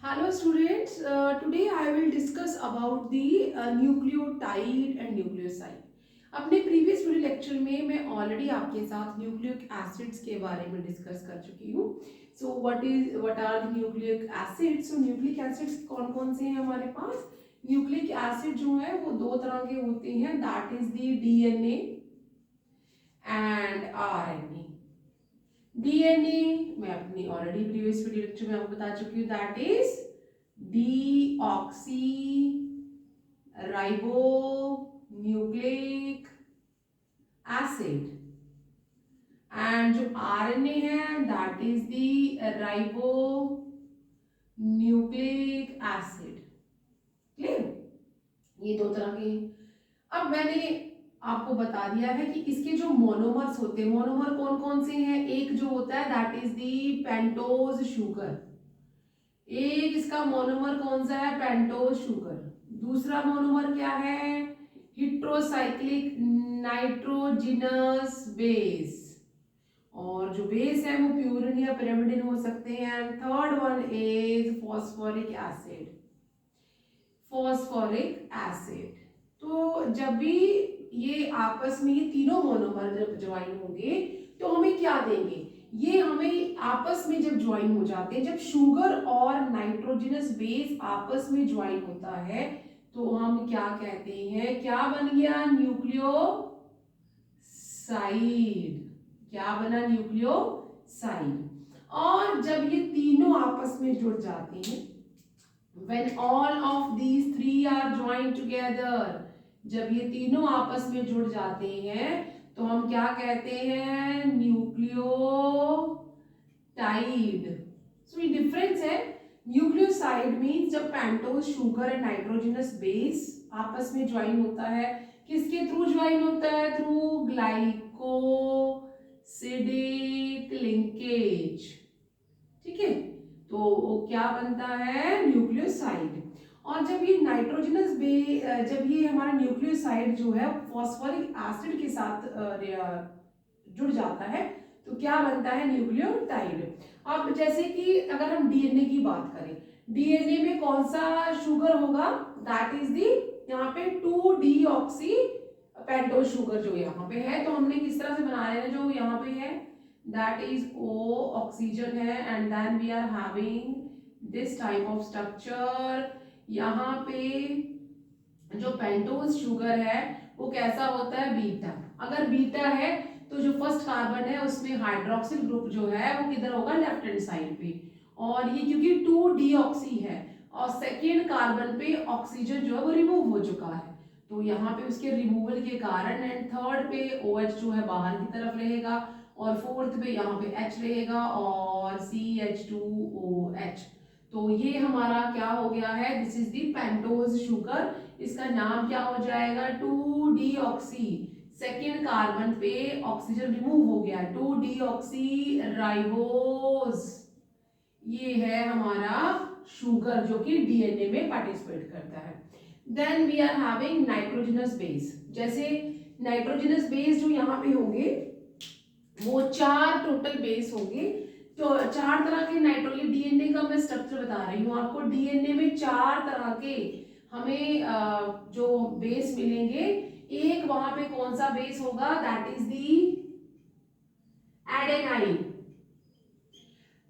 Hello students, today I will discuss about the nucleotide and nucleoside. अपने previous video lecture में मैं already आपके साथ न्यूक्लिक एसिड्स के बारे में डिस्कस कर चुकी हूँ. So what are the nucleic acids. So nucleic acids कौन कौन से हैं हमारे पास. न्यूक्लिक एसिड जो है वो दो तरह के होते हैं, that is the DNA and RNA. DNA मैं अपनी ऑलरेडी प्रीवियस वीडियो लेक्चर में आपको बता चुकी हूँ, that is deoxy ribo nucleic acid. And जो आरएनए है that is the ribo nucleic acid. Clear. ये दो तरह के. अब मैंने आपको बता दिया है कि इसके जो मोनोमर्स होते हैं, मोनोमर कौन कौन से हैं. एक जो होता है that is the pentose sugar. एक इसका मोनोमर कौन सा है, पेंटोज शुगर. दूसरा मोनोमर क्या है, हेट्रोसाइक्लिक नाइट्रोजिनस बेस. और जो बेस है वो प्यूरिन या पिरिमिडिन हो सकते हैं. And third one is phosphoric acid. Phosphoric acid. तो जब भी ये आपस में ये तीनों मोनोमर जब ज्वाइन होंगे तो हमें क्या देंगे, ये हमें आपस में जब ज्वाइन हो जाते हैं, जब शुगर और नाइट्रोजनस बेस आपस में ज्वाइन होता है तो हम क्या कहते हैं, क्या बन गया, न्यूक्लियोसाइड. क्या बना, न्यूक्लियोसाइड. और जब ये तीनों आपस में जुड़ जाते हैं, when all of these three are joined together, जब ये तीनों आपस में जुड़ जाते हैं तो हम क्या कहते हैं, न्यूक्लियोटाइड. सो ये डिफरेंस है. न्यूक्लियोसाइड मीन्स जब pentose sugar and nitrogenous base आपस में ज्वाइन होता है, किसके थ्रू ज्वाइन होता है, थ्रू ग्लाइकोसिडिक लिंकेज. ठीक है. तो वो क्या बनता है, न्यूक्लियोसाइड. और जब ये नाइट्रोजनस जब ये हमारा न्यूक्लियोसाइड जो है फॉस्फोरिक एसिड के साथ जुड़ जाता है तो क्या बनता है, न्यूक्लियोटाइड. अब जैसे कि अगर हम डीएनए की बात करें, डीएनए में कौन सा शुगर होगा, दैट इज दी यहाँ पे 2-डीऑक्सी पेंटोज शुगर जो यहाँ पे है. तो हमने किस तरह से बना रहे हैं, जो यहाँ पे है that is O ऑक्सीजन है and then we are having this type of structure. यहाँ पे जो पेंटोज शुगर है वो कैसा होता है, बीटा. अगर बीटा है तो जो फर्स्ट कार्बन है उसमें हाइड्रोक्सिल ग्रुप जो है वो किधर होगा, लेफ्ट हैंड साइड पे. और ये क्योंकि 2-डीऑक्सी है और सेकेंड कार्बन पे ऑक्सीजन जो है वो रिमूव हो चुका है तो यहाँ पे उसके रिमूवल के कारण, एंड थर्ड पे OH जो है बाहर की तरफ रहेगा और फोर्थ पे यहाँ पे H रहेगा और CH2OH. तो ये हमारा क्या हो गया है, this is the pentose sugar. इसका नाम क्या हो जाएगा, 2-डीऑक्सी. सेकेंड कार्बन पे ऑक्सीजन रिमूव हो गया, 2-डीऑक्सी राइबोज. ये है हमारा शुगर जो कि डीएनए में पार्टिसिपेट करता है. Then we are having nitrogenous base. जैसे नाइट्रोजनस बेस जो यहाँ पे होंगे वो 4 टोटल बेस होंगे. तो 4 तरह के नाइट्रोजन, डीएनए का मैं स्ट्रक्चर बता रही हूँ आपको. डीएनए में 4 तरह के हमें जो बेस मिलेंगे. एक वहां पे कौन सा बेस होगा, दैट इज दी एडेनाइन.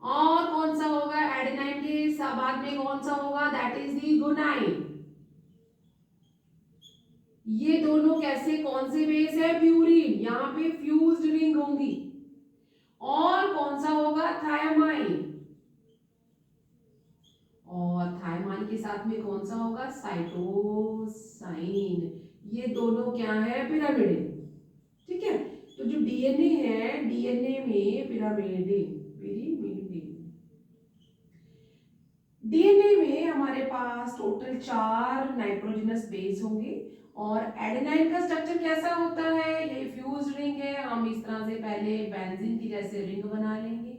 और कौन सा होगा, एडेनाइन के बाद में कौन सा होगा, दैट इज दी गुनाइन. ये दोनों कैसे, कौन से बेस है, प्यूरिन. यहाँ पे फ्यूज्ड रिंग होंगी. और कौन सा होगा, थायमाइन. और थायमाइन के साथ में कौन सा होगा, साइटोसाइन. ये दोनों क्या है, पिरामिडिन. ठीक है. तो जो डीएनए है, डीएनए में पिरामिडिन, डीएनए में हमारे पास टोटल 4 नाइट्रोजनस बेस होंगे. और एडेनाइन का स्ट्रक्चर कैसा होता है, ये फ्यूज रिंग है. हम इस तरह से पहले बेंजीन की जैसे रिंग बना लेंगे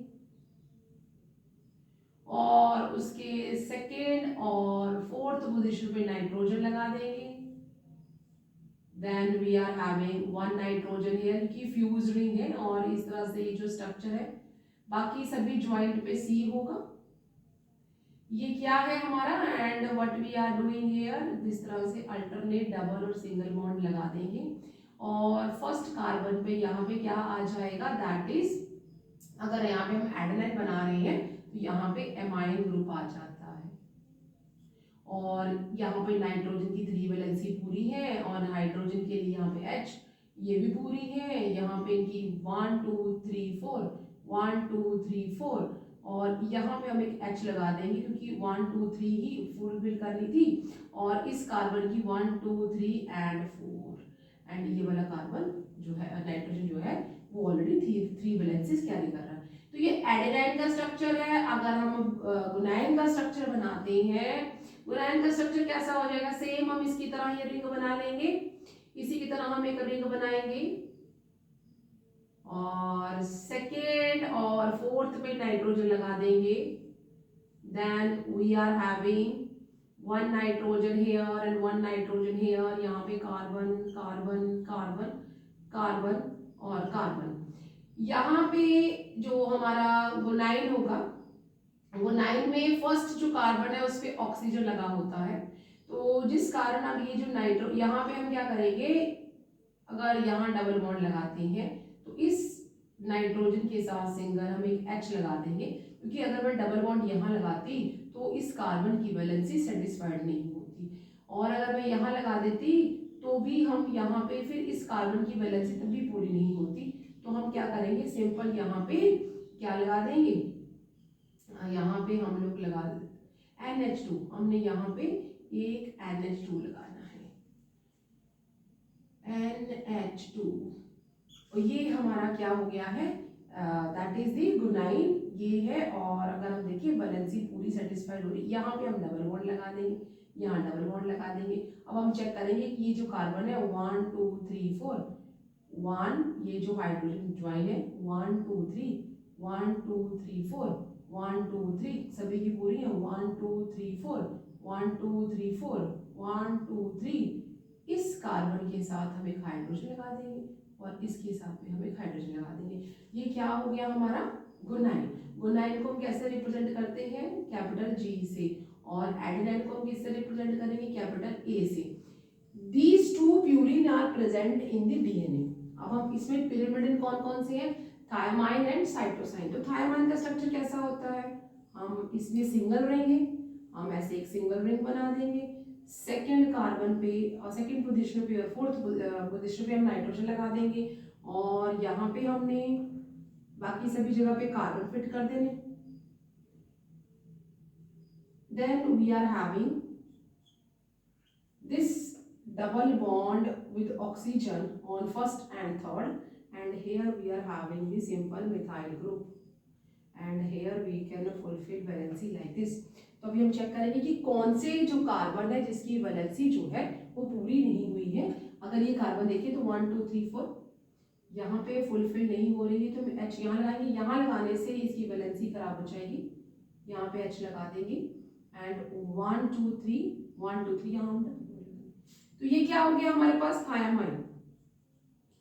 और उसके सेकेंड और फोर्थ पोजीशन पे नाइट्रोजन लगा देंगे. Then we are having 1 nitrogen here की फ्यूज रिंग है. और इस तरह से ये जो स्ट्रक्चर है, बाकी सभी ज्वाइंट पे C होगा. ये क्या है हमारा, and what we are doing here, इस तरह से अल्टरनेट डबल और सिंगल बॉन्ड लगा देंगे और फर्स्ट कार्बन पे यहाँ पे क्या आ जाएगा, दैट इज, अगर यहाँ पे हम एडेनाइन बना रहे हैं तो यहाँ पे एमाइन ग्रुप आ जाता है और यहाँ पे नाइट्रोजन की 3 वैलेंसी पूरी है और हाइड्रोजन के लिए यहाँ पे H ये भी पूरी है, यहाँ पे इनकी 1 2 3 4 1 2 3 4 और यहाँ पे हम एक H लगा देंगे क्योंकि 1 2 3 ही फुलफिल करनी थी और इस कार्बन की 1 2 3 एंड 4 एंड ये वाला कार्बन जो है नाइट्रोजन जो है वो ऑलरेडी 3 वैलेंसीज कैरी कर रहा है। तो ये एडेनाइन का स्ट्रक्चर है। अगर हम गुनाइन का स्ट्रक्चर बनाते हैं, गुनाइन का स्ट्रक्चर कैसा हो जाएगा, सेम हम इसकी तरह ये रिंग बना लेंगे, इसी की तरह हम एक रिंग बनाएंगे और सेकेंड और फोर्थ पे नाइट्रोजन लगा देंगे, then we are having 1 nitrogen here and 1 nitrogen here, यहाँ पे कार्बन कार्बन कार्बन कार्बन और कार्बन। यहाँ पे जो हमारा गुनाइन होगा, गुनाइन में फर्स्ट जो कार्बन है उस पे ऑक्सीजन लगा होता है, तो जिस कारण अब ये जो नाइट्रो, यहाँ पे हम क्या करेंगे, अगर यहाँ डबल बॉन्ड लगाते हैं तो इस नाइट्रोजन के साथ सिंगल हम एक H लगा देंगे क्योंकि अगर मैं डबल बॉन्ड यहाँ लगाती तो इस कार्बन की वैलेंसी सेटिस्फाइड नहीं होती और अगर मैं यहाँ लगा देती तो भी हम यहाँ पे फिर इस कार्बन की वैलेंसी तब भी पूरी नहीं होती। तो हम क्या करेंगे, सिंपल यहाँ पे क्या लगा देंगे, यहाँ पे हम लोग लगा NH2, हमने यहाँ पे एक NH2 लगाना है, NH2 और ये हमारा क्या हो गया है, दैट इज द गुनाइन ये है। और अगर हम देखिए वैलेंसी पूरी सेटिस्फाइड हो रही, यहाँ पे हम डबल बॉन्ड लगा देंगे, यहाँ डबल बॉन्ड लगा देंगे। अब हम चेक करेंगे कि ये जो कार्बन है 1 2 3 4 1, ये जो हाइड्रोजन ज्वाइन है 1 2 3 1 2 3 4 1 2 3 सभी की पूरी है 1 2 3 4 1 2 3 4 1 2 3, इस कार्बन के साथ हम एक हाइड्रोजन लगा देंगे और इसके साथ में हम एक हाइड्रोजन लगा देंगे। ये क्या हो गया हमारा गुनाइन। गुनाइन को हम कैसे रिप्रेजेंट करते हैं, कैपिटल G से, और एडेनाइन को हम किससे रिप्रेजेंट करेंगे, कैपिटल A से। These two purine are present in the DNA। अब हम इसमें पिरिमिडिन कौन कौन से हैं, थायमाइन एंड साइटोसाइन। तो थायमाइन का स्ट्रक्चर कैसा होता है, हम इसमें सिंगल रिंग है, हम ऐसे एक सिंगल रिंग बना देंगे, सेकेंड कार्बन पे और सेकेंड पोजीशन पे और फोर्थ पोजीशन पे हम नाइट्रोजन लगा देंगे और यहाँ पे हमने बाकी सभी जगह पे कार्बन फिट कर देने। Then we are having this double bond with oxygen on first and third, and here we are having the simple methyl group and here we can fulfill valency like this। तो अभी हम check करेंगे कि कौन से जो carbon है जिसकी वैलेंसी जो है वो पूरी नहीं हुई है। अगर ये कार्बन देखिए तो 1 2 3 4 यहाँ पे फुलफिल नहीं हो रही है तो हम H यहाँ लगाएंगे, यहाँ लगाने से इसकी वैलेंसी खराब हो जाएगी, यहाँ पे H लगा देंगे एंड 1 2 3 1 2 3 यहाँ। तो ये क्या हो गया हमारे पास, थायामाइन।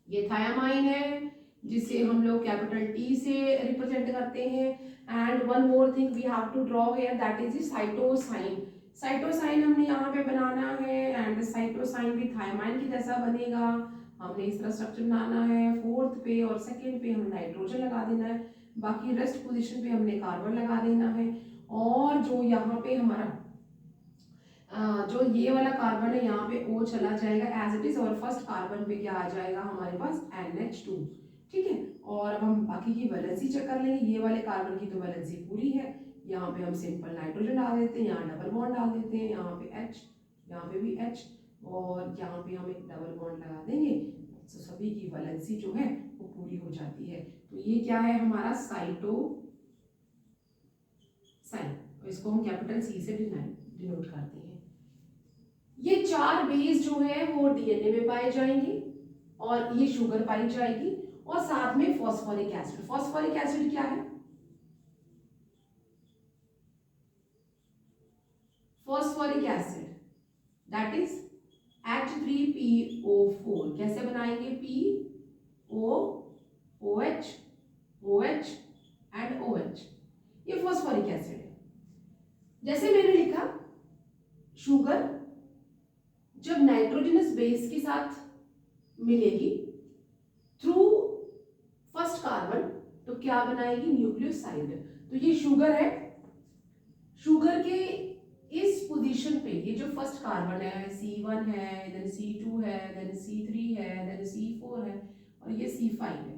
ये थायामाइन है जिसे हम लोग कैपिटल T से रिप्रेजेंट करते हैं। And one more thing we have to draw here, that is cytosine. Cytosine हमने यहाँ पे बनाना है एंड साइटोसाइन भी थायामाइन की जैसा बनेगा। हमने इस तरह स्ट्रक्चर बनाना है, फोर्थ पे और सेकेंड पे हमें नाइट्रोजन लगा देना है, बाकी रेस्ट पोजिशन पे हमने कार्बन लगा देना है और जो यहाँ पे हमारा जो ये वाला कार्बन है यहाँ पे O चला जाएगा एज इट इज और फर्स्ट कार्बन पे क्या आ जाएगा हमारे पास NH2। ठीक है, और अब हम बाकी की वैलेंसी चेक कर लेंगे। ये वाले कार्बन की तो वैलेंसी पूरी है, यहाँ पे हम सिंपल नाइट्रोजन डाल देते हैं, यहाँ डबल बॉन्ड डाल देते हैं, यहाँ पे H, यहाँ पे भी H और यहाँ पे हम एक डबल बॉन्ड लगा देंगे तो सभी की वैलेंसी जो है वो पूरी हो जाती है। तो ये क्या है हमारा साइटोसाइन, इसको हम कैपिटल C से डिनोट करते हैं। ये 4 बेस जो है वो DNA में पाए जाएंगे और ये शुगर पाई जाएगी और साथ में फॉस्फोरिक एसिड। फॉस्फोरिक एसिड क्या है, phosphoric acid that is H3PO4। कैसे बनाएंगे, PO OH OH and OH, ये फॉस्फोरिक एसिड है। जैसे लिखा शुगर जब नाइट्रोजनस बेस के साथ मिलेगी थ्रू फर्स्ट कार्बन तो क्या बनाएगी, न्यूक्लियोसाइड। तो ये शुगर है, शुगर के इस पोजीशन पे ये जो फर्स्ट कार्बन है C1 है, देन C2 है, देन C3 है, देन C4 है और ये C5 है,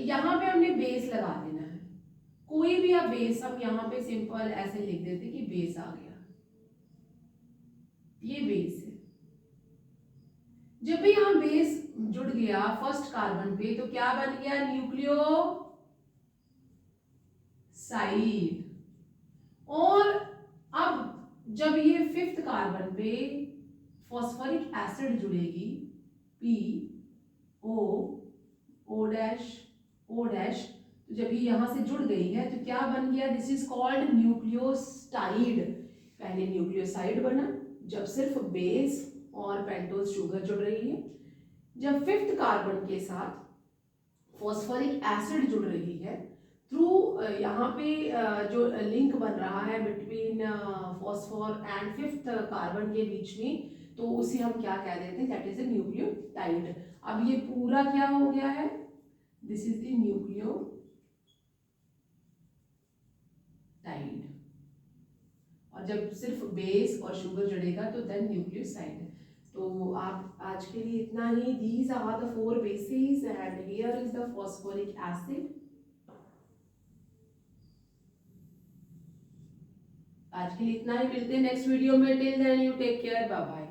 यहाँ पे हमने बेस लगा देना है। कोई भी आप बेस, हम यहाँ पे सिंपल ऐसे लिख देते कि बेस आ गया, ये बेस है। जब भी यहाँ बेस जुड़ गया फर्स्ट कार्बन पे तो क्या बन गया, न्यूक्लियोसाइड। और अब जब ये फिफ्थ कार्बन पे फॉस्फोरिक एसिड जुड़ेगी P O dash O dash, तो जब ये यहां से जुड़ गई है तो क्या बन गया, दिस इज कॉल्ड न्यूक्लियोस्टाइड। पहले न्यूक्लियोसाइड बना जब सिर्फ बेस और पेंटोज शुगर जुड़ रही है, जब फिफ्थ कार्बन के साथ फॉस्फोरिक एसिड जुड़ रही है थ्रू यहाँ पे जो लिंक बन रहा है between phosphor and fifth carbon के बीच में, तो उसे हम क्या कह देते हैं, दैट इज ए न्यूक्लियोटाइड। अब ये पूरा क्या हो गया है, दिस इज द न्यूक्लियोटाइड। और जब सिर्फ बेस और शुगर जुड़ेगा तो देन न्यूक्लियोसाइड। तो आप आज के लिए इतना ही, these are the 4 bases and here is the phosphoric acid. आज के लिए इतना ही, मिलते हैं नेक्स्ट वीडियो में। Till then you take care, bye bye.